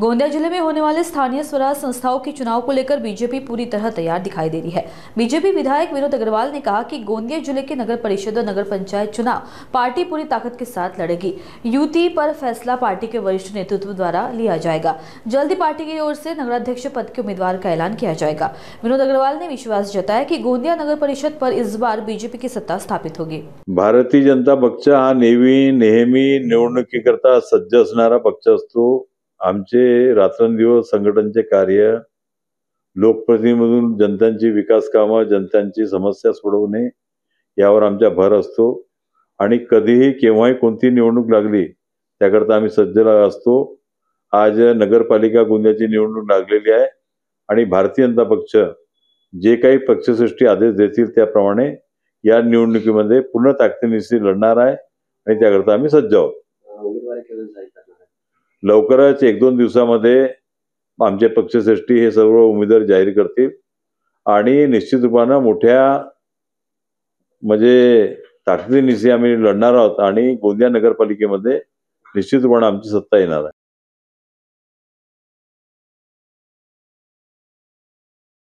गोंदिया जिले में होने वाले स्थानीय स्वराज संस्थाओं के चुनाव को लेकर बीजेपी पूरी तरह तैयार दिखाई दे रही है। बीजेपी विधायक विनोद अग्रवाल ने कहा कि गोंदिया जिले के नगर परिषद और नगर पंचायत चुनाव पार्टी पूरी ताकत के साथ लड़ेगी। युति पर फैसला पार्टी के वरिष्ठ नेतृत्व द्वारा लिया जाएगा। जल्द ही पार्टी की ओर से नगराध्यक्ष पद के उम्मीदवार का ऐलान किया जाएगा। विनोद अग्रवाल ने विश्वास जताया कि गोंदिया नगर परिषद पर इस बार बीजेपी की सत्ता स्थापित होगी। भारतीय जनता पक्ष हा नेहमी निवडणुकीकरता सज्ज असणारा पक्ष असतो। आमचे रात्रंदिवस संघटनेचे कार्य, लोकप्रतिनिधीमधून जनतांची विकास कामं, जनतांची समस्या सोडवणे यावर आमचा भर असतो आणि कधीही केव्हाही कोणती निवडणूक लागली त्याकरता आम्ही सज्ज असतो। आज नगरपालिका गोंदियाची निवडणूक लागलेली आहे आणि भारतीय जनता पक्ष जे काही पक्षश्रेष्ठी आदेश देतील त्याप्रमाणे या निवडणुकीमध्ये पूर्ण ताकदीनिशी लढणार आहे आणि त्याकरता आम्ही सज्ज आहोत। लवकरच 1-2 दिवसामध्ये आमचे पक्षश्रेष्ठी हे सर्व उमेदवार जाहीर करतील आणि निश्चित रूपाने मोठ्या ताकदीनिशी आम्ही लढणार आहोत आणि गोंदिया नगरपालिकेमध्ये निश्चित रूपाने आमची सत्ता येणार आहे।